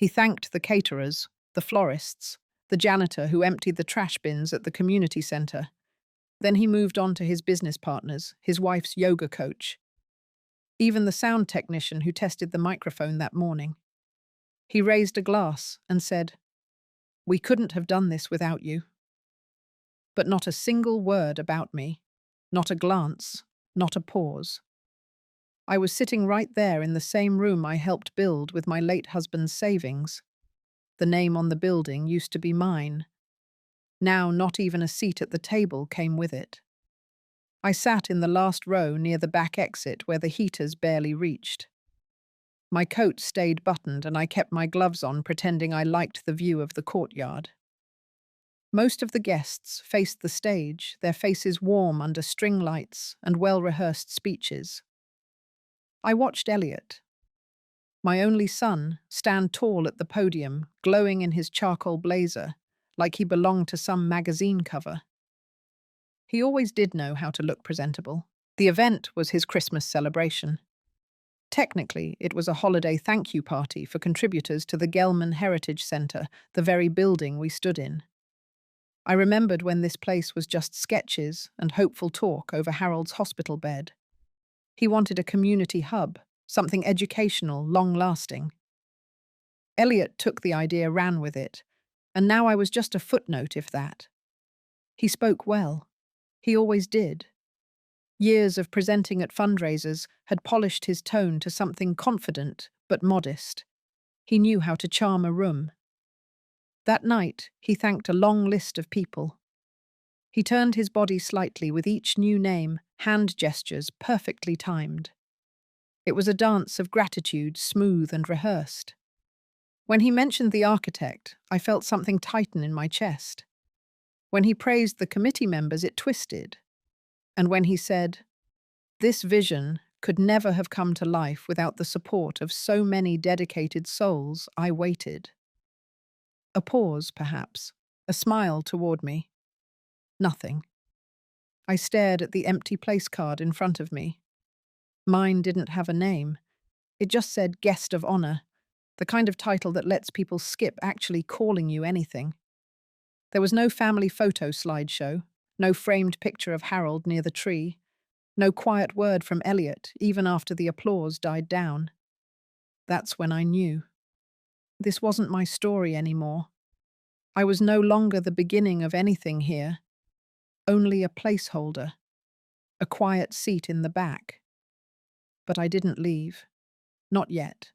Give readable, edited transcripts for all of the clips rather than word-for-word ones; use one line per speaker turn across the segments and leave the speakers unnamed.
He thanked the caterers, the florists, the janitor who emptied the trash bins at the community centre. Then he moved on to his business partners, his wife's yoga coach, even the sound technician who tested the microphone that morning. He raised a glass and said, "We couldn't have done this without you." But not a single word about me, not a glance, not a pause. I was sitting right there in the same room I helped build with my late husband's savings. The name on the building used to be mine. Now not even a seat at the table came with it. I sat in the last row near the back exit where the heaters barely reached. My coat stayed buttoned and I kept my gloves on, pretending I liked the view of the courtyard. Most of the guests faced the stage, their faces warm under string lights and well-rehearsed speeches. I watched Elliot, my only son, stand tall at the podium, glowing in his charcoal blazer, like he belonged to some magazine cover. He always did know how to look presentable. The event was his Christmas celebration. Technically, it was a holiday thank you party for contributors to the Gelman Heritage Centre, the very building we stood in. I remembered when this place was just sketches and hopeful talk over Harold's hospital bed. He wanted a community hub, something educational, long-lasting. Elliot took the idea, ran with it, and now I was just a footnote, if that. He spoke well. He always did. Years of presenting at fundraisers had polished his tone to something confident but modest. He knew how to charm a room. That night, he thanked a long list of people. He turned his body slightly with each new name, hand gestures perfectly timed. It was a dance of gratitude, smooth and rehearsed. When he mentioned the architect, I felt something tighten in my chest. When he praised the committee members, it twisted. And when he said, "This vision could never have come to life without the support of so many dedicated souls," I waited. A pause, perhaps, a smile toward me. Nothing. I stared at the empty place card in front of me. Mine didn't have a name. It just said guest of honor, the kind of title that lets people skip actually calling you anything. There was no family photo slideshow, no framed picture of Harold near the tree, no quiet word from Elliot even after the applause died down. That's when I knew. This wasn't my story anymore. I was no longer the beginning of anything here, only a placeholder, a quiet seat in the back. But I didn't leave. Not yet.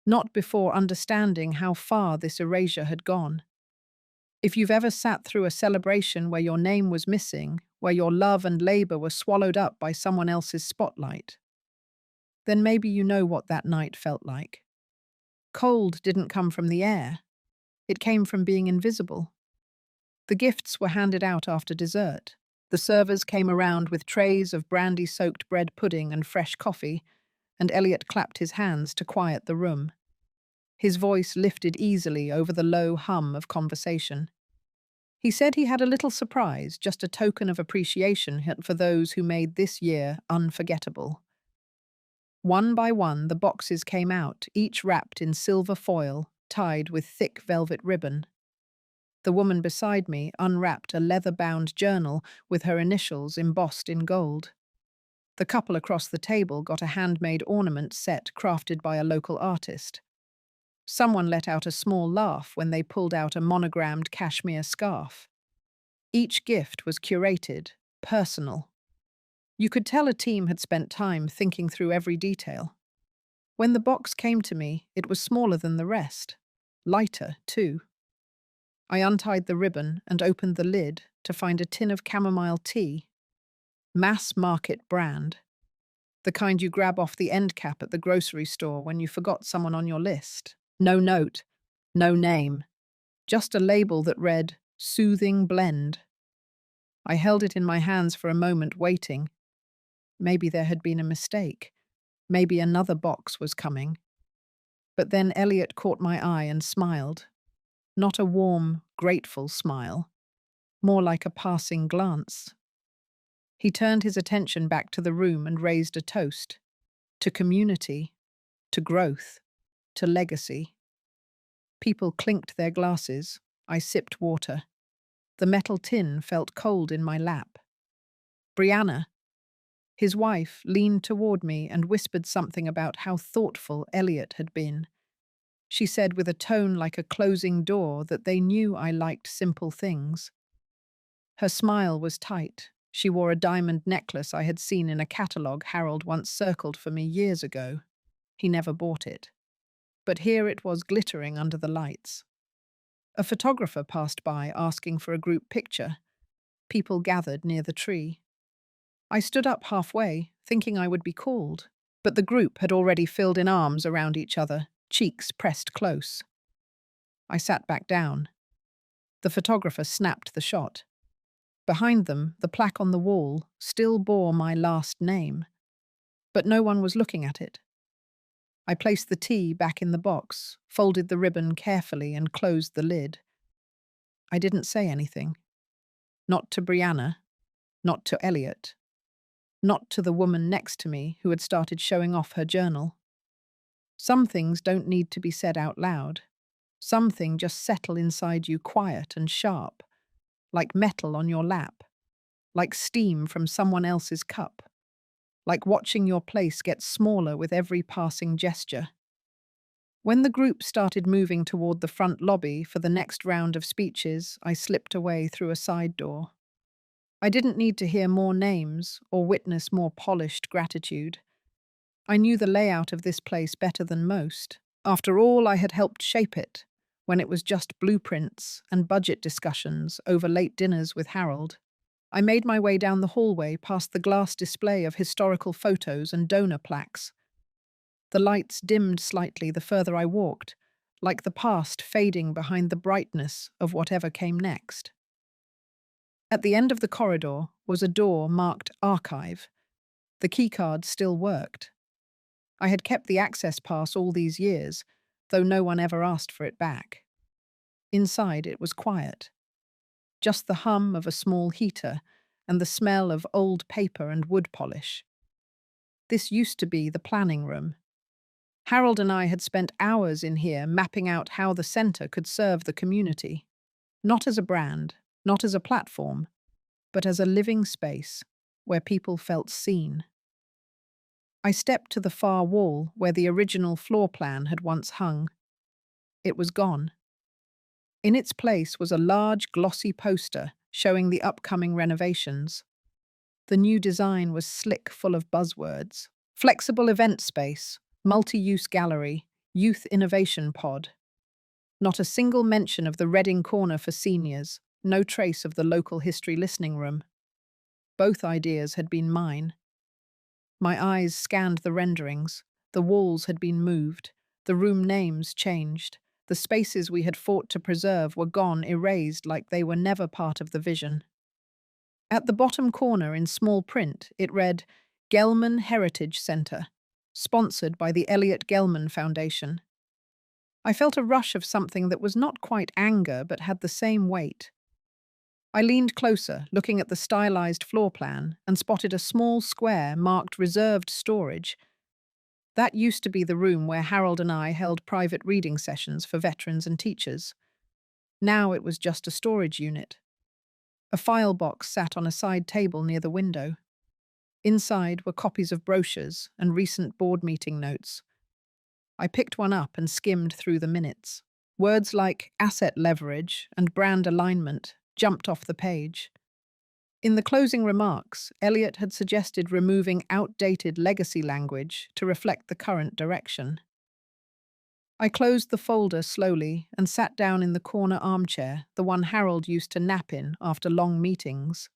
Not before understanding how far this erasure had gone. If you've ever sat through a celebration where your name was missing, where your love and labor were swallowed up by someone else's spotlight, then maybe you know what that night felt like. Cold didn't come from the air. It came from being invisible. The gifts were handed out after dessert. The servers came around with trays of brandy-soaked bread pudding and fresh coffee, and Elliot clapped his hands to quiet the room. His voice lifted easily over the low hum of conversation. He said he had a little surprise, just a token of appreciation for those who made this year unforgettable. One by one, the boxes came out, each wrapped in silver foil, tied with thick velvet ribbon. The woman beside me unwrapped a leather-bound journal with her initials embossed in gold. The couple across the table got a handmade ornament set crafted by a local artist. Someone let out a small laugh when they pulled out a monogrammed cashmere scarf. Each gift was curated, personal. You could tell a team had spent time thinking through every detail. When the box came to me, it was smaller than the rest. Lighter, too. I untied the ribbon and opened the lid to find a tin of chamomile tea. Mass market brand. The kind you grab off the end cap at the grocery store when you forgot someone on your list. No note, no name. Just a label that read, "Soothing Blend." I held it in my hands for a moment, waiting. Maybe there had been a mistake. Maybe another box was coming. But then Elliot caught my eye and smiled. Not a warm, grateful smile. More like a passing glance. He turned his attention back to the room and raised a toast. To community. To growth. To legacy. People clinked their glasses. I sipped water. The metal tin felt cold in my lap. Brianna, his wife, leaned toward me and whispered something about how thoughtful Elliot had been. She said with a tone like a closing door that they knew I liked simple things. Her smile was tight. She wore a diamond necklace I had seen in a catalogue Harold once circled for me years ago. He never bought it. But here it was glittering under the lights. A photographer passed by asking for a group picture. People gathered near the tree. I stood up halfway, thinking I would be called, but the group had already filled in arms around each other, cheeks pressed close. I sat back down. The photographer snapped the shot. Behind them, the plaque on the wall still bore my last name, but no one was looking at it. I placed the tea back in the box, folded the ribbon carefully and closed the lid. I didn't say anything. Not to Brianna, not to Elliot, not to the woman next to me who had started showing off her journal. Some things don't need to be said out loud. Some things just settle inside you quiet and sharp, like metal on your lap, like steam from someone else's cup, like watching your place get smaller with every passing gesture. When the group started moving toward the front lobby for the next round of speeches, I slipped away through a side door. I didn't need to hear more names or witness more polished gratitude. I knew the layout of this place better than most. After all, I had helped shape it, when it was just blueprints and budget discussions over late dinners with Harold. I made my way down the hallway past the glass display of historical photos and donor plaques. The lights dimmed slightly the further I walked, like the past fading behind the brightness of whatever came next. At the end of the corridor was a door marked Archive. The keycard still worked. I had kept the access pass all these years, though no one ever asked for it back. Inside it was quiet. Just the hum of a small heater and the smell of old paper and wood polish. This used to be the planning room. Harold and I had spent hours in here mapping out how the centre could serve the community. Not as a brand, not as a platform, but as a living space where people felt seen. I stepped to the far wall where the original floor plan had once hung. It was gone. In its place was a large glossy poster showing the upcoming renovations. The new design was slick, full of buzzwords. Flexible event space, multi-use gallery, youth innovation pod. Not a single mention of the Reading Corner for seniors, no trace of the local history listening room. Both ideas had been mine. My eyes scanned the renderings. The walls had been moved, the room names changed. The spaces we had fought to preserve were gone, erased like they were never part of the vision. At the bottom corner in small print, it read, Gelman Heritage Centre, sponsored by the Elliot Gelman Foundation. I felt a rush of something that was not quite anger but had the same weight. I leaned closer, looking at the stylized floor plan, and spotted a small square marked reserved storage. That used to be the room where Harold and I held private reading sessions for veterans and teachers. Now it was just a storage unit. A file box sat on a side table near the window. Inside were copies of brochures and recent board meeting notes. I picked one up and skimmed through the minutes. Words like asset leverage and brand alignment jumped off the page. In the closing remarks, Elliot had suggested removing outdated legacy language to reflect the current direction. I closed the folder slowly and sat down in the corner armchair, the one Harold used to nap in after long meetings.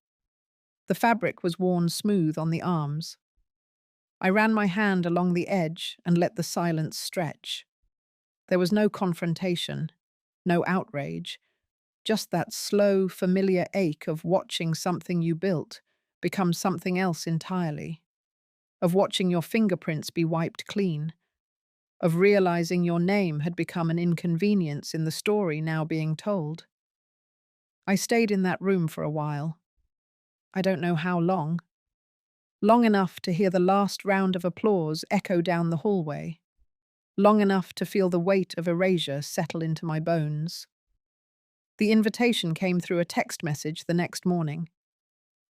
The fabric was worn smooth on the arms. I ran my hand along the edge and let the silence stretch. There was no confrontation, no outrage, just that slow, familiar ache of watching something you built become something else entirely, of watching your fingerprints be wiped clean, of realizing your name had become an inconvenience in the story now being told. I stayed in that room for a while. I don't know how long. Long enough to hear the last round of applause echo down the hallway. long enough to feel the weight of erasure settle into my bones. The invitation came through a text message the next morning.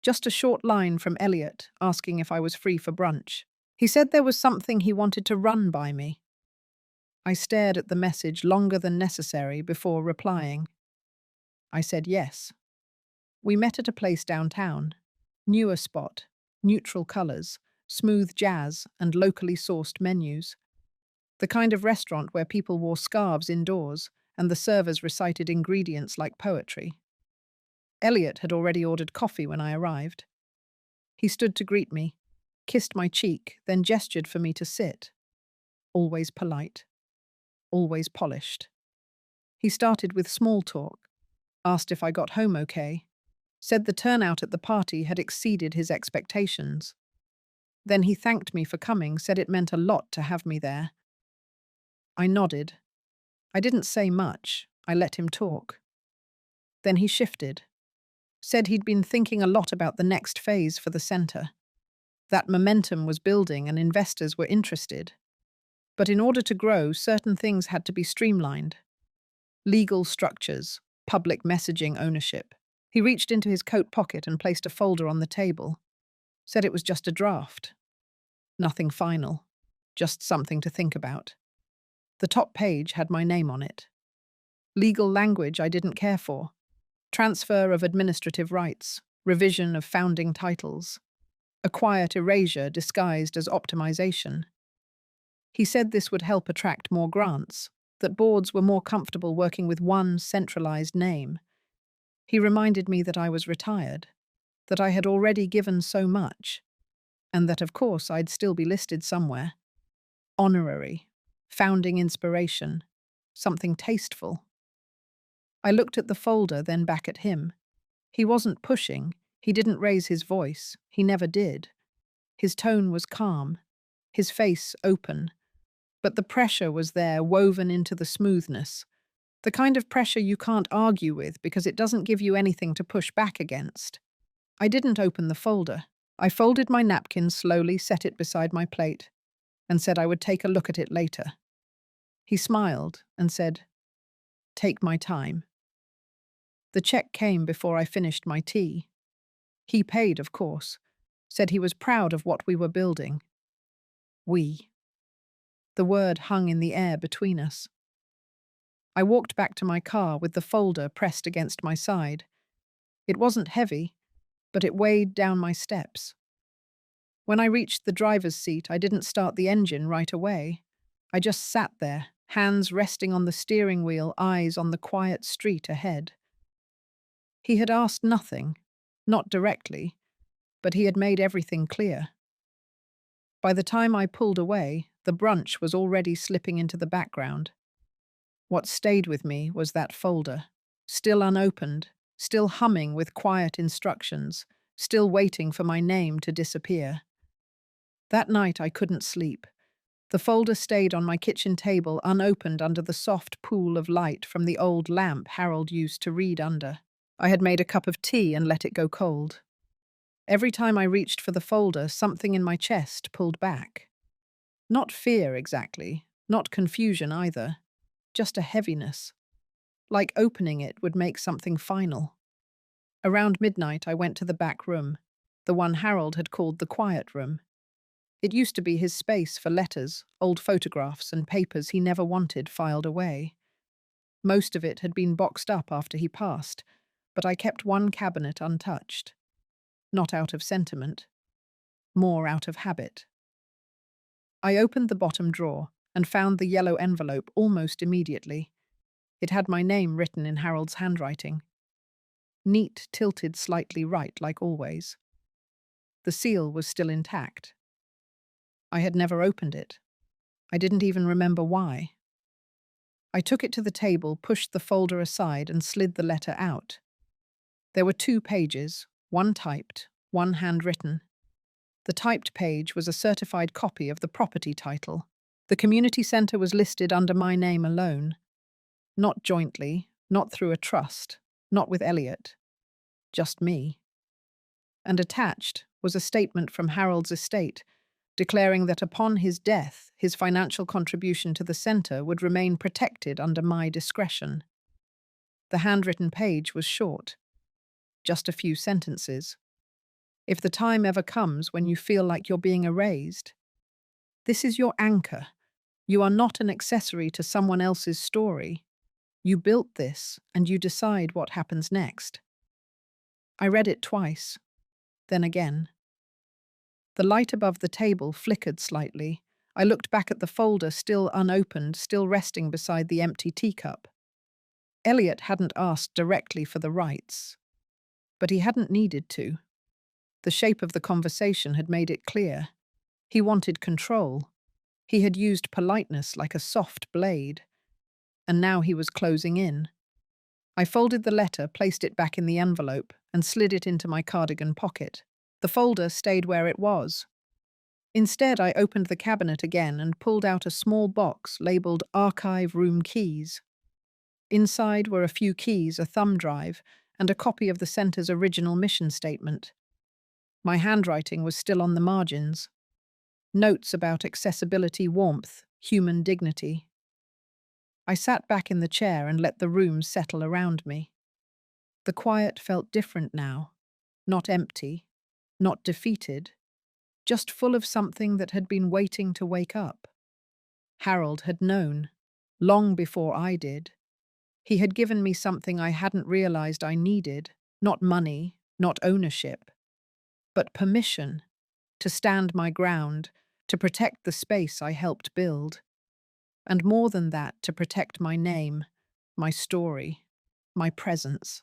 Just a short line from Elliot asking if I was free for brunch. He said there was something he wanted to run by me. I stared at the message longer than necessary before replying. I said yes. We met at a place downtown. Newer spot, neutral colours, smooth jazz, and locally sourced menus. The kind of restaurant where people wore scarves indoors and the servers recited ingredients like poetry. Elliot had already ordered coffee when I arrived. He stood to greet me, kissed my cheek, then gestured for me to sit. Always polite, always polished. He started with small talk, asked if I got home okay, said the turnout at the party had exceeded his expectations. Then he thanked me for coming, said it meant a lot to have me there. I nodded. I didn't say much. I let him talk. Then he shifted. Said he'd been thinking a lot about the next phase for the centre. That momentum was building and investors were interested. But in order to grow, certain things had to be streamlined. Legal structures, public messaging ownership. He reached into his coat pocket and placed a folder on the table. Said it was just a draft. Nothing final. Just something to think about. The top page had my name on it. Legal language I didn't care for. Transfer of administrative rights. Revision of founding titles. A quiet erasure disguised as optimization. He said this would help attract more grants, that boards were more comfortable working with one centralized name. He reminded me that I was retired, that I had already given so much, and that of course I'd still be listed somewhere. Honorary, founding inspiration, something tasteful. I looked at the folder, then back at him. He wasn't pushing, he didn't raise his voice, he never did. His tone was calm, his face open, but the pressure was there, woven into the smoothness. The kind of pressure you can't argue with because it doesn't give you anything to push back against. I didn't open the folder. I folded my napkin slowly, set it beside my plate, and said I would take a look at it later. He smiled and said, "Take my time." The check came before I finished my tea. He paid, of course, said he was proud of what we were building. We. The word hung in the air between us. I walked back to my car with the folder pressed against my side. It wasn't heavy, but it weighed down my steps. When I reached the driver's seat, I didn't start the engine right away. I just sat there, hands resting on the steering wheel, eyes on the quiet street ahead. He had asked nothing, not directly, but he had made everything clear. By the time I pulled away, the brunch was already slipping into the background. What stayed with me was that folder, still unopened, still humming with quiet instructions, still waiting for my name to disappear. That night I couldn't sleep. The folder stayed on my kitchen table unopened under the soft pool of light from the old lamp Harold used to read under. I had made a cup of tea and let it go cold. Every time I reached for the folder, something in my chest pulled back. Not fear exactly, not confusion either, just a heaviness. Like opening it would make something final. Around midnight I went to the back room, the one Harold had called the quiet room. It used to be his space for letters, old photographs, and papers he never wanted filed away. Most of it had been boxed up after he passed, but I kept one cabinet untouched. Not out of sentiment, more out of habit. I opened the bottom drawer and found the yellow envelope almost immediately. It had my name written in Harold's handwriting. Neat, tilted slightly right, like always. The seal was still intact. I had never opened it. I didn't even remember why. I took it to the table, pushed the folder aside, and slid the letter out. There were 2 pages, one typed, one handwritten. The typed page was a certified copy of the property title. The community centre was listed under my name alone. Not jointly, not through a trust, not with Elliot. Just me. And attached was a statement from Harold's estate, declaring that upon his death, his financial contribution to the center would remain protected under my discretion. The handwritten page was short, just a few sentences. If the time ever comes when you feel like you're being erased, this is your anchor. You are not an accessory to someone else's story. You built this, and you decide what happens next. I read it twice, then again. The light above the table flickered slightly. I looked back at the folder still unopened, still resting beside the empty teacup. Elliot hadn't asked directly for the rights, but he hadn't needed to. The shape of the conversation had made it clear. He wanted control. He had used politeness like a soft blade, and now he was closing in. I folded the letter, placed it back in the envelope, and slid it into my cardigan pocket. The folder stayed where it was. Instead, I opened the cabinet again and pulled out a small box labeled Archive Room Keys. Inside were a few keys, a thumb drive, and a copy of the center's original mission statement. My handwriting was still on the margins. Notes about accessibility, warmth, human dignity. I sat back in the chair and let the room settle around me. The quiet felt different now, not empty, not defeated, just full of something that had been waiting to wake up. Harold had known, long before I did. He had given me something I hadn't realized I needed, not money, not ownership, but permission to stand my ground, to protect the space I helped build, and more than that, to protect my name, my story, my presence.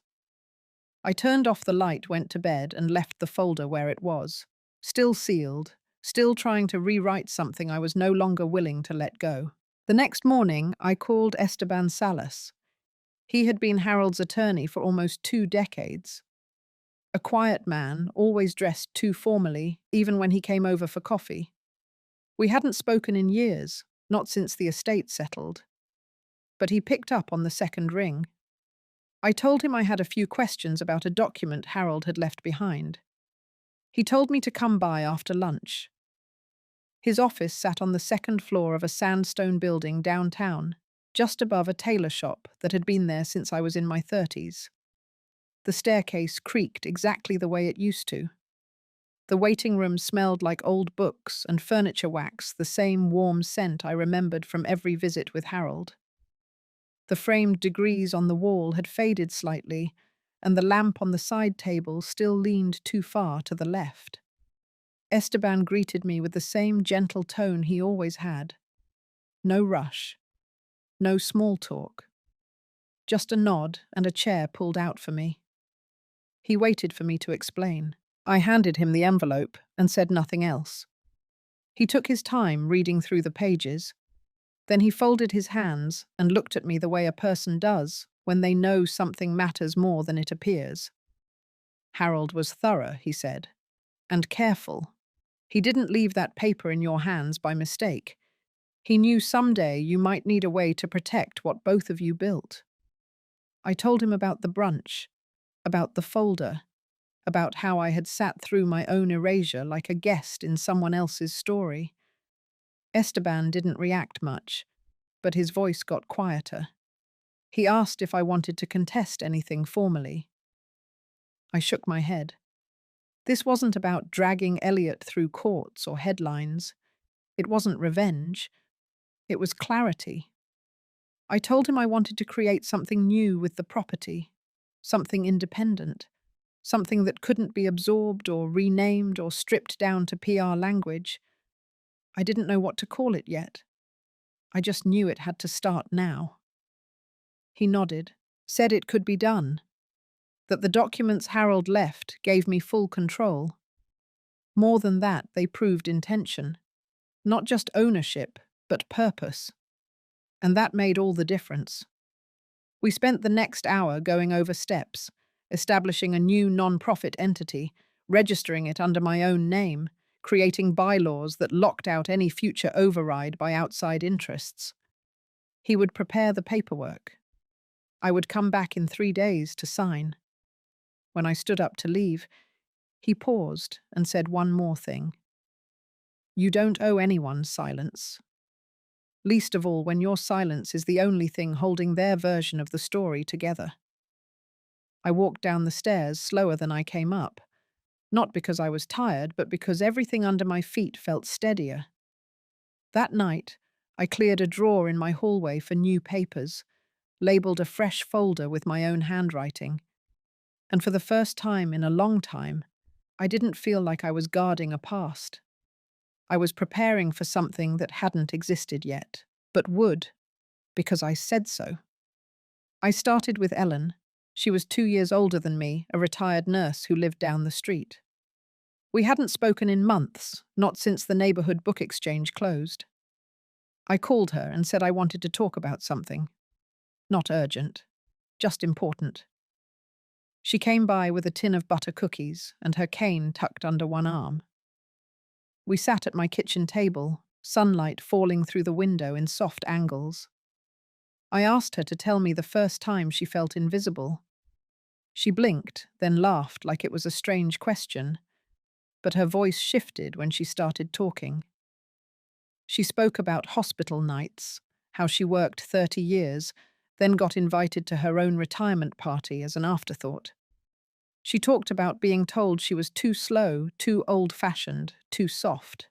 I turned off the light, went to bed, and left the folder where it was, still sealed, still trying to rewrite something I was no longer willing to let go. The next morning, I called Esteban Salas. He had been Harold's attorney for almost 2 decades. A quiet man, always dressed too formally, even when he came over for coffee. We hadn't spoken in years, not since the estate settled. But he picked up on the second ring. I told him I had a few questions about a document Harold had left behind. He told me to come by after lunch. His office sat on the second floor of a sandstone building downtown, just above a tailor shop that had been there since I was in my 30s. The staircase creaked exactly the way it used to. The waiting room smelled like old books and furniture wax, the same warm scent I remembered from every visit with Harold. The framed degrees on the wall had faded slightly, and the lamp on the side table still leaned too far to the left. Esteban greeted me with the same gentle tone he always had. No rush. No small talk. Just a nod and a chair pulled out for me. He waited for me to explain. I handed him the envelope and said nothing else. He took his time reading through the pages. Then he folded his hands and looked at me the way a person does when they know something matters more than it appears. Harold was thorough, he said, and careful. He didn't leave that paper in your hands by mistake. He knew someday you might need a way to protect what both of you built. I told him about the brunch, about the folder, about how I had sat through my own erasure like a guest in someone else's story. Esteban didn't react much, but his voice got quieter. He asked if I wanted to contest anything formally. I shook my head. This wasn't about dragging Elliot through courts or headlines. It wasn't revenge. It was clarity. I told him I wanted to create something new with the property, something independent, something that couldn't be absorbed or renamed or stripped down to PR language. I didn't know what to call it yet. I just knew it had to start now. He nodded, said it could be done, that the documents Harold left gave me full control. More than that, they proved intention. Not just ownership, but purpose. And that made all the difference. We spent the next hour going over steps, establishing a new non-profit entity, registering it under my own name, creating bylaws that locked out any future override by outside interests. He would prepare the paperwork. I would come back in 3 days to sign. When I stood up to leave, he paused and said one more thing. You don't owe anyone silence. Least of all when your silence is the only thing holding their version of the story together. I walked down the stairs slower than I came up, not because I was tired, but because everything under my feet felt steadier. That night, I cleared a drawer in my hallway for new papers, labeled a fresh folder with my own handwriting, and for the first time in a long time, I didn't feel like I was guarding a past. I was preparing for something that hadn't existed yet, but would, because I said so. I started with Ellen. She was 2 years older than me, a retired nurse who lived down the street. We hadn't spoken in months, not since the neighborhood book exchange closed. I called her and said I wanted to talk about something. Not urgent, just important. She came by with a tin of butter cookies and her cane tucked under one arm. We sat at my kitchen table, sunlight falling through the window in soft angles. I asked her to tell me the first time she felt invisible. She blinked, then laughed like it was a strange question, but her voice shifted when she started talking. She spoke about hospital nights, how she worked 30 years, then got invited to her own retirement party as an afterthought. She talked about being told she was too slow, too old-fashioned, too soft.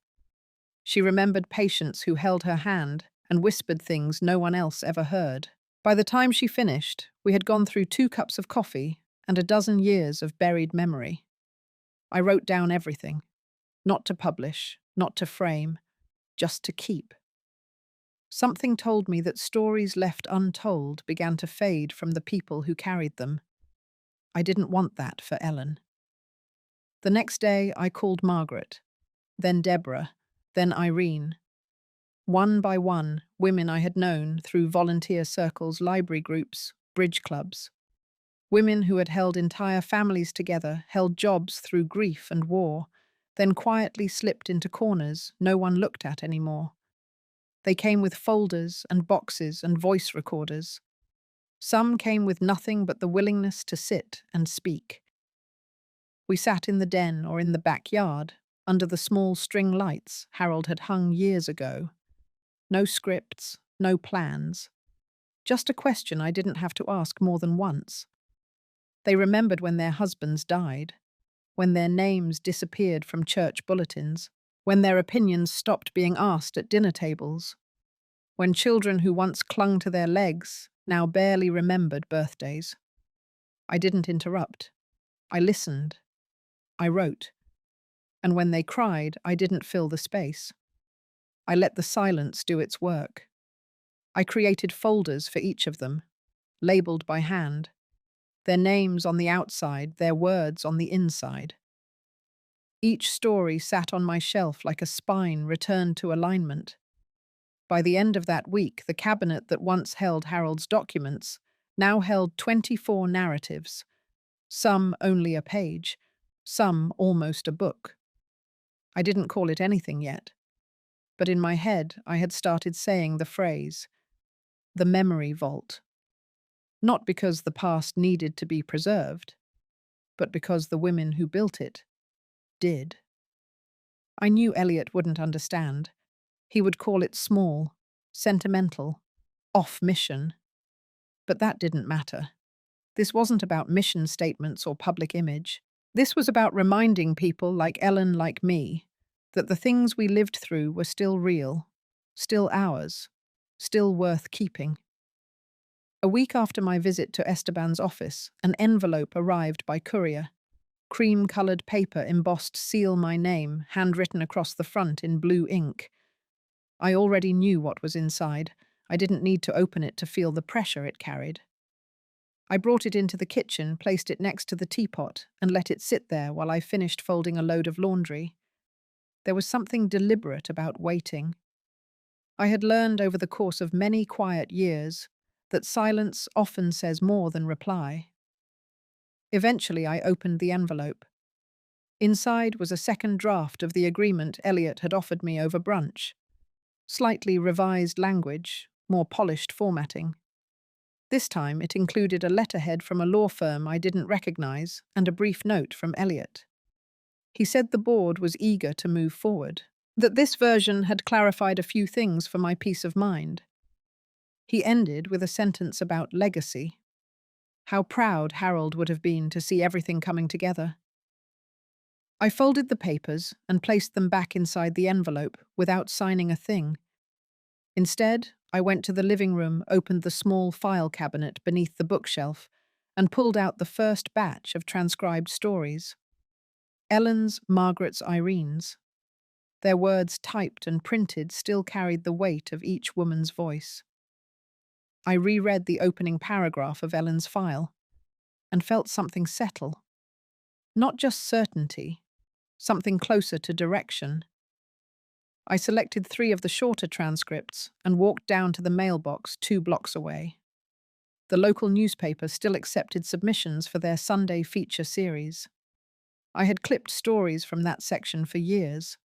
She remembered patients who held her hand and whispered things no one else ever heard. By the time she finished, we had gone through 2 cups of coffee and a dozen years of buried memory. I wrote down everything, not to publish, not to frame, just to keep. Something told me that stories left untold began to fade from the people who carried them. I didn't want that for Ellen. The next day, I called Margaret, then Deborah, then Irene. One by one, women I had known through volunteer circles, library groups, bridge clubs. Women who had held entire families together, held jobs through grief and war, then quietly slipped into corners no one looked at anymore. They came with folders and boxes and voice recorders. Some came with nothing but the willingness to sit and speak. We sat in the den or in the backyard, under the small string lights Harold had hung years ago. No scripts, no plans. Just a question I didn't have to ask more than once. They remembered when their husbands died, when their names disappeared from church bulletins, when their opinions stopped being asked at dinner tables, when children who once clung to their legs now barely remembered birthdays. I didn't interrupt. I listened. I wrote. And when they cried, I didn't fill the space. I let the silence do its work. I created folders for each of them, labeled by hand, their names on the outside, their words on the inside. Each story sat on my shelf like a spine returned to alignment. By the end of that week, the cabinet that once held Harold's documents now held 24 narratives, some only a page, some almost a book. I didn't call it anything yet, but in my head I had started saying the phrase, the memory vault. Not because the past needed to be preserved, but because the women who built it did. I knew Elliot wouldn't understand. He would call it small, sentimental, off mission. But that didn't matter. This wasn't about mission statements or public image. This was about reminding people like Ellen, like me, that the things we lived through were still real, still ours, still worth keeping. A week after my visit to Esteban's office, an envelope arrived by courier. Cream-colored paper embossed seal my name, handwritten across the front in blue ink. I already knew what was inside. I didn't need to open it to feel the pressure it carried. I brought it into the kitchen, placed it next to the teapot, and let it sit there while I finished folding a load of laundry. There was something deliberate about waiting. I had learned over the course of many quiet years that silence often says more than reply. Eventually, I opened the envelope. Inside was a second draft of the agreement Elliot had offered me over brunch. Slightly revised language, more polished formatting. This time it included a letterhead from a law firm I didn't recognize and a brief note from Elliot. He said the board was eager to move forward, that this version had clarified a few things for my peace of mind. He ended with a sentence about legacy. How proud Harold would have been to see everything coming together. I folded the papers and placed them back inside the envelope without signing a thing. Instead, I went to the living room, opened the small file cabinet beneath the bookshelf, and pulled out the first batch of transcribed stories. Ellen's, Margaret's, Irene's. Their words typed and printed still carried the weight of each woman's voice. I reread the opening paragraph of Ellen's file and felt something settle. Not just certainty, something closer to direction. I selected 3 of the shorter transcripts and walked down to the mailbox 2 blocks away. The local newspaper still accepted submissions for their Sunday feature series. I had clipped stories from that section for years.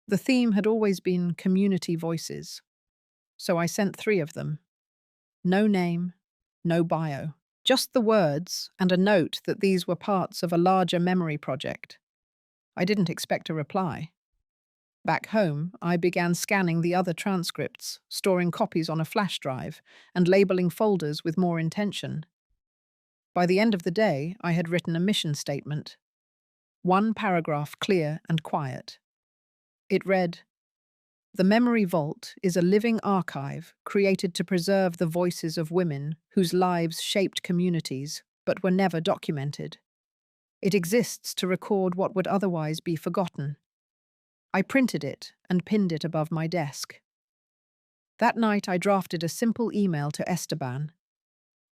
The theme had always been community voices, so I sent 3 of them. No name, no bio. Just the words and a note that these were parts of a larger memory project. I didn't expect a reply. Back home, I began scanning the other transcripts, storing copies on a flash drive, and labeling folders with more intention. By the end of the day, I had written a mission statement. 1 paragraph clear and quiet. It read, "The Memory Vault is a living archive created to preserve the voices of women whose lives shaped communities but were never documented. It exists to record what would otherwise be forgotten." I printed it and pinned it above my desk. That night I drafted a simple email to Esteban.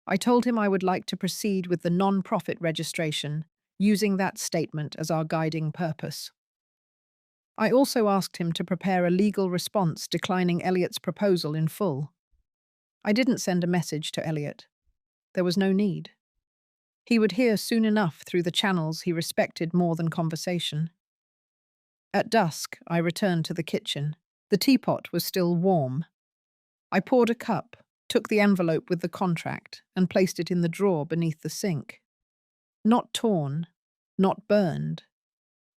I told him I would like to proceed with the non-profit registration, using that statement as our guiding purpose. I also asked him to prepare a legal response declining Elliot's proposal in full. I didn't send a message to Elliot. There was no need. He would hear soon enough through the channels he respected more than conversation. At dusk, I returned to the kitchen. The teapot was still warm. I poured a cup, took the envelope with the contract, and placed it in the drawer beneath the sink. Not torn, not burned,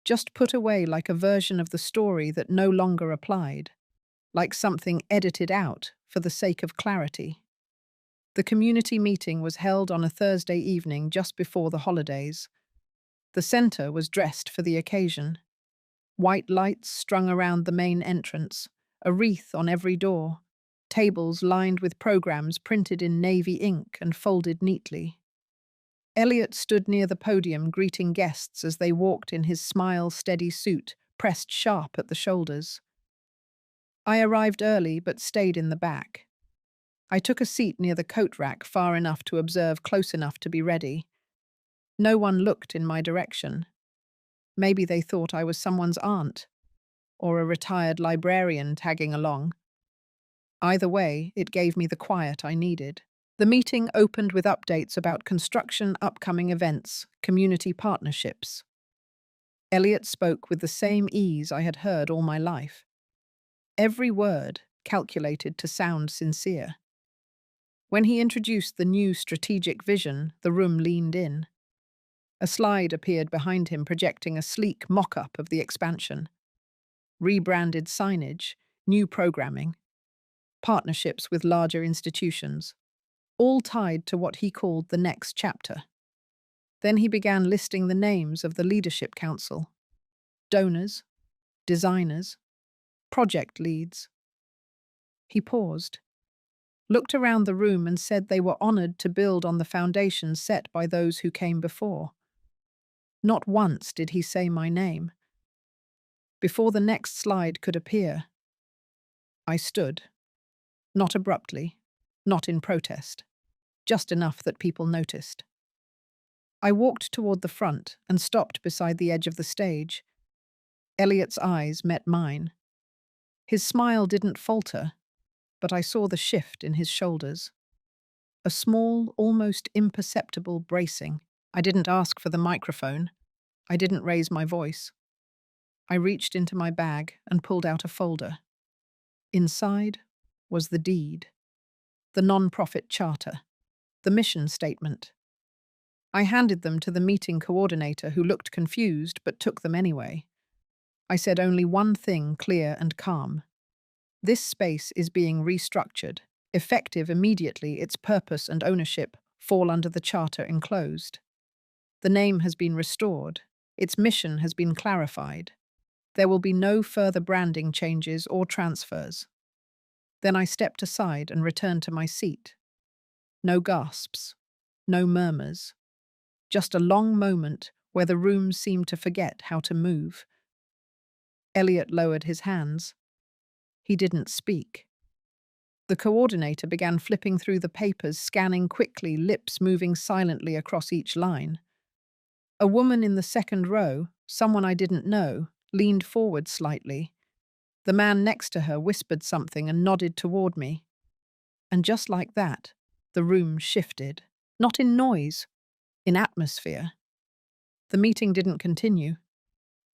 just put away like a version of the story that no longer applied, like something edited out for the sake of clarity. The community meeting was held on a Thursday evening just before the holidays. The center was dressed for the occasion. White lights strung around the main entrance, a wreath on every door, tables lined with programs printed in navy ink and folded neatly. Elliot stood near the podium greeting guests as they walked in his smile-steady suit, pressed sharp at the shoulders. I arrived early but stayed in the back. I took a seat near the coat rack far enough to observe close enough to be ready. No one looked in my direction. Maybe they thought I was someone's aunt, or a retired librarian tagging along. Either way, it gave me the quiet I needed. The meeting opened with updates about construction, upcoming events, community partnerships. Elliot spoke with the same ease I had heard all my life. Every word calculated to sound sincere. When he introduced the new strategic vision, the room leaned in. A slide appeared behind him projecting a sleek mock-up of the expansion. Rebranded signage, new programming, partnerships with larger institutions, all tied to what he called the next chapter. Then he began listing the names of the Leadership Council: donors, designers, project leads. He paused, looked around the room and said they were honored to build on the foundations set by those who came before. Not once did he say my name. Before the next slide could appear, I stood. Not abruptly, not in protest, just enough that people noticed. I walked toward the front and stopped beside the edge of the stage. Elliot's eyes met mine. His smile didn't falter, but I saw the shift in his shoulders. A small, almost imperceptible bracing. I didn't ask for the microphone. I didn't raise my voice. I reached into my bag and pulled out a folder. Inside was the deed, the non-profit charter, the mission statement. I handed them to the meeting coordinator, who looked confused but took them anyway. I said only one thing, clear and calm. This space is being restructured. Effective immediately, its purpose and ownership fall under the charter enclosed. The name has been restored. Its mission has been clarified. There will be no further branding changes or transfers. Then I stepped aside and returned to my seat. No gasps, no murmurs. Just a long moment where the room seemed to forget how to move. Elliot lowered his hands. He didn't speak. The coordinator began flipping through the papers, scanning quickly, lips moving silently across each line. A woman in the second row, someone I didn't know, leaned forward slightly. The man next to her whispered something and nodded toward me. And just like that, the room shifted. Not in noise, in atmosphere. The meeting didn't continue.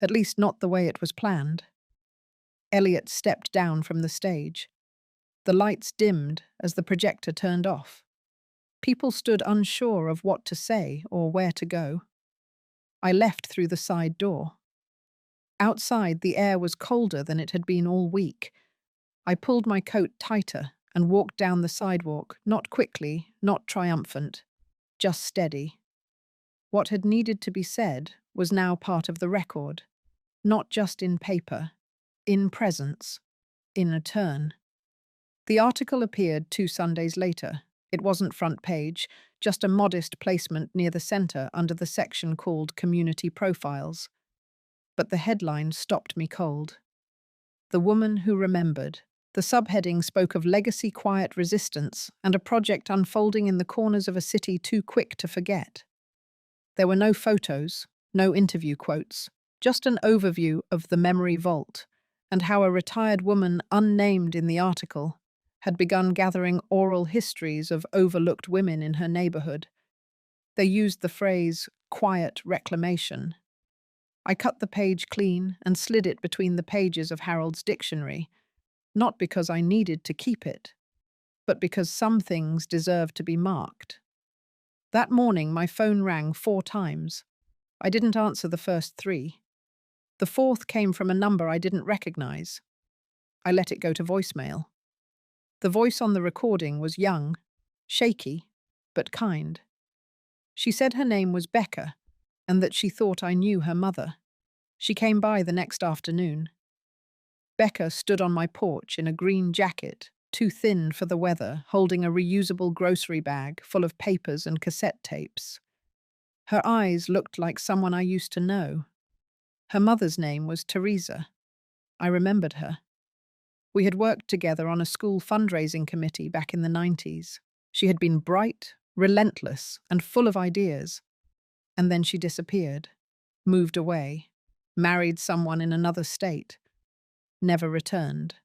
At least not the way it was planned. Elliot stepped down from the stage. The lights dimmed as the projector turned off. People stood unsure of what to say or where to go. I left through the side door. Outside, the air was colder than it had been all week. I pulled my coat tighter and walked down the sidewalk, not quickly, not triumphant, just steady. What had needed to be said was now part of the record, not just in paper, in presence, in a turn. The article appeared 2 Sundays later. It wasn't front page, just a modest placement near the center under the section called Community Profiles. But the headline stopped me cold. The Woman Who Remembered. The subheading spoke of legacy quiet resistance and a project unfolding in the corners of a city too quick to forget. There were no photos, no interview quotes, just an overview of the memory vault and how a retired woman unnamed in the article had begun gathering oral histories of overlooked women in her neighborhood. They used the phrase quiet reclamation. I cut the page clean and slid it between the pages of Harold's dictionary, not because I needed to keep it, but because some things deserve to be marked. That morning, my phone rang 4 times. I didn't answer the first 3. The 4th came from a number I didn't recognize. I let it go to voicemail. The voice on the recording was young, shaky, but kind. She said her name was Becca and that she thought I knew her mother. She came by the next afternoon. Becca stood on my porch in a green jacket, too thin for the weather, holding a reusable grocery bag full of papers and cassette tapes. Her eyes looked like someone I used to know. Her mother's name was Teresa. I remembered her. We had worked together on a school fundraising committee back in the 90s. She had been bright, relentless, and full of ideas. And then she disappeared, moved away, married someone in another state, never returned.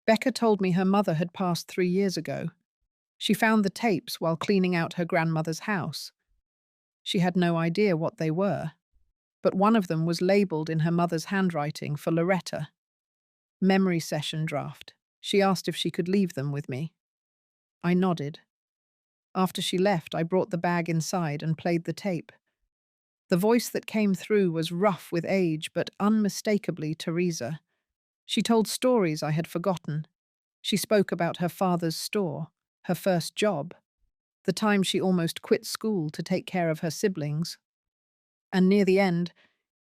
Becca told me her mother had passed 3 years ago. She found the tapes while cleaning out her grandmother's house. She had no idea what they were, but one of them was labeled in her mother's handwriting for Loretta. Memory session draft. She asked if she could leave them with me. I nodded. After she left, I brought the bag inside and played the tape. The voice that came through was rough with age, but unmistakably Teresa. She told stories I had forgotten. She spoke about her father's store, her first job, the time she almost quit school to take care of her siblings. And near the end,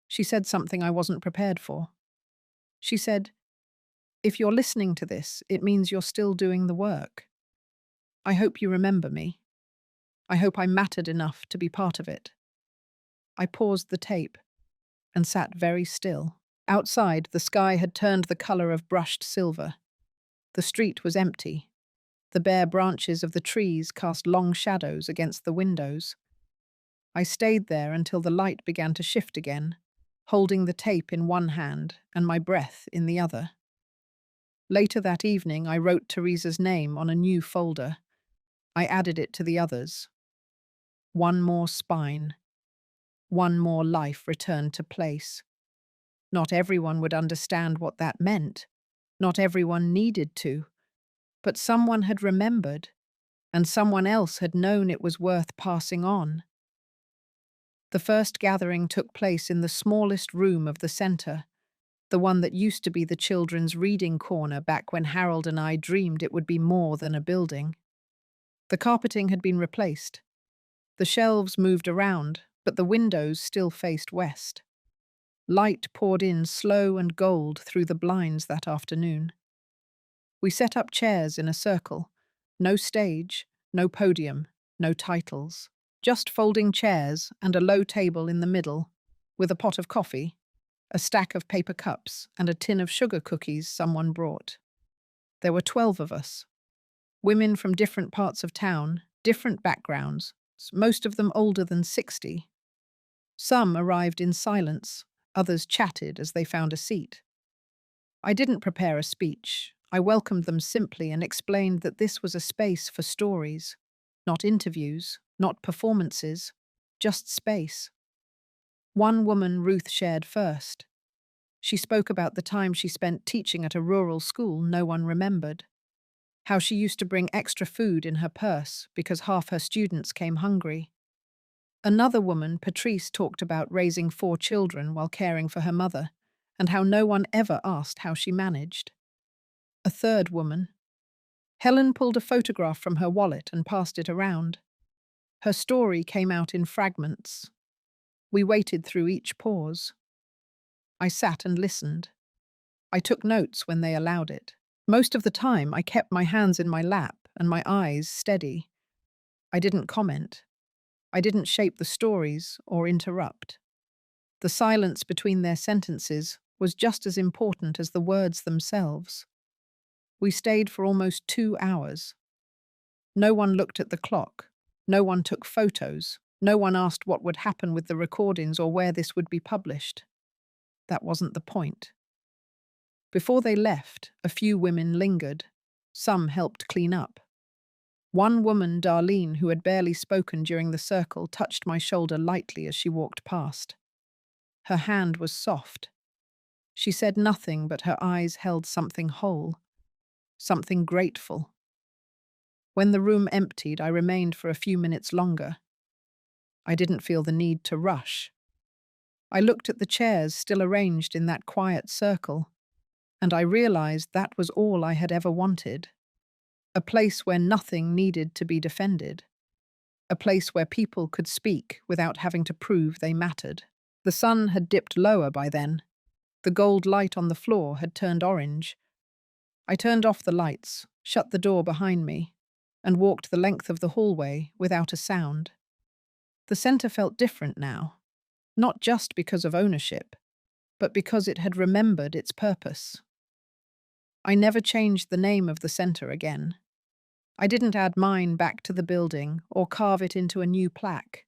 she said something I wasn't prepared for. She said, "If you're listening to this, it means you're still doing the work. I hope you remember me. I hope I mattered enough to be part of it." I paused the tape and sat very still. Outside, the sky had turned the color of brushed silver. The street was empty. The bare branches of the trees cast long shadows against the windows. I stayed there until the light began to shift again, holding the tape in one hand and my breath in the other. Later that evening, I wrote Teresa's name on a new folder. I added it to the others. One more spine. One more life returned to place. Not everyone would understand what that meant. Not everyone needed to. But someone had remembered, and someone else had known it was worth passing on. The first gathering took place in the smallest room of the center. The one that used to be the children's reading corner back when Harold and I dreamed it would be more than a building. The carpeting had been replaced. The shelves moved around, but the windows still faced west. Light poured in slow and gold through the blinds that afternoon. We set up chairs in a circle. No stage, no podium, no titles. Just folding chairs and a low table in the middle, with a pot of coffee, a stack of paper cups, and a tin of sugar cookies someone brought. There were 12 of us. Women from different parts of town, different backgrounds, most of them older than 60. Some arrived in silence, others chatted as they found a seat. I didn't prepare a speech. I welcomed them simply and explained that this was a space for stories, not interviews, not performances, just space. One woman Ruth shared first. She spoke about the time she spent teaching at a rural school no one remembered, how she used to bring extra food in her purse because half her students came hungry. Another woman, Patrice, talked about raising 4 children while caring for her mother, and how no one ever asked how she managed. A third woman, Helen, pulled a photograph from her wallet and passed it around. Her story came out in fragments. We waited through each pause. I sat and listened. I took notes when they allowed it. Most of the time, I kept my hands in my lap and my eyes steady. I didn't comment. I didn't shape the stories or interrupt. The silence between their sentences was just as important as the words themselves. We stayed for almost 2 hours. No one looked at the clock. No one took photos. No one asked what would happen with the recordings or where this would be published. That wasn't the point. Before they left, a few women lingered. Some helped clean up. One woman, Darlene, who had barely spoken during the circle, touched my shoulder lightly as she walked past. Her hand was soft. She said nothing, but her eyes held something whole, something grateful. When the room emptied, I remained for a few minutes longer. I didn't feel the need to rush. I looked at the chairs still arranged in that quiet circle, and I realized that was all I had ever wanted. A place where nothing needed to be defended. A place where people could speak without having to prove they mattered. The sun had dipped lower by then. The gold light on the floor had turned orange. I turned off the lights, shut the door behind me, and walked the length of the hallway without a sound. The center felt different now, not just because of ownership, but because it had remembered its purpose. I never changed the name of the center again. I didn't add mine back to the building or carve it into a new plaque.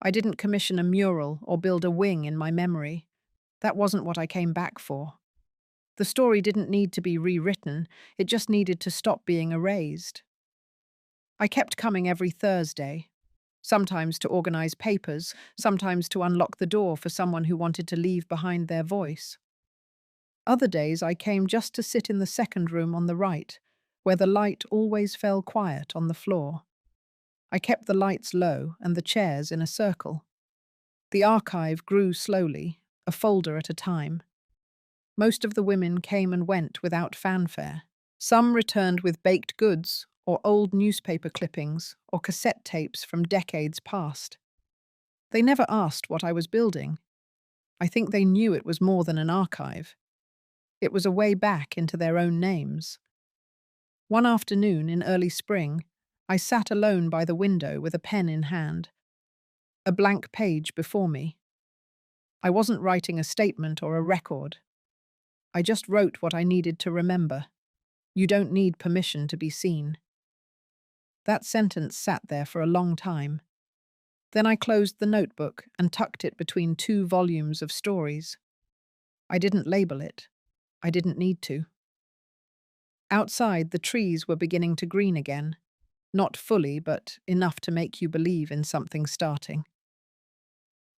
I didn't commission a mural or build a wing in my memory. That wasn't what I came back for. The story didn't need to be rewritten, it just needed to stop being erased. I kept coming every Thursday, sometimes to organize papers, sometimes to unlock the door for someone who wanted to leave behind their voice. Other days I came just to sit in the second room on the right, where the light always fell quiet on the floor. I kept the lights low and the chairs in a circle. The archive grew slowly, a folder at a time. Most of the women came and went without fanfare. Some returned with baked goods, or old newspaper clippings, or cassette tapes from decades past. They never asked what I was building. I think they knew it was more than an archive. It was a way back into their own names. One afternoon in early spring, I sat alone by the window with a pen in hand, a blank page before me. I wasn't writing a statement or a record. I just wrote what I needed to remember. You don't need permission to be seen. That sentence sat there for a long time. Then I closed the notebook and tucked it between 2 volumes of stories. I didn't label it. I didn't need to. Outside, the trees were beginning to green again. Not fully, but enough to make you believe in something starting.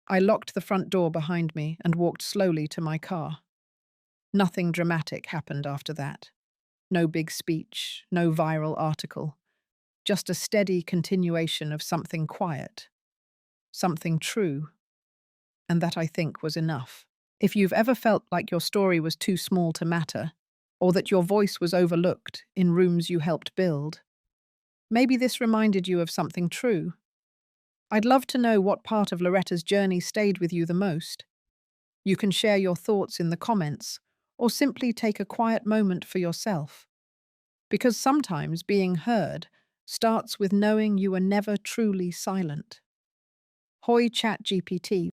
I locked the front door behind me and walked slowly to my car. Nothing dramatic happened after that. No big speech, no viral article. Just a steady continuation of something quiet. Something true. And that, I think, was enough. If you've ever felt like your story was too small to matter, or that your voice was overlooked in rooms you helped build, maybe this reminded you of something true. I'd love to know what part of Loretta's journey stayed with you the most. You can share your thoughts in the comments, or simply take a quiet moment for yourself. Because sometimes being heard starts with knowing you were never truly silent. Hoi ChatGPT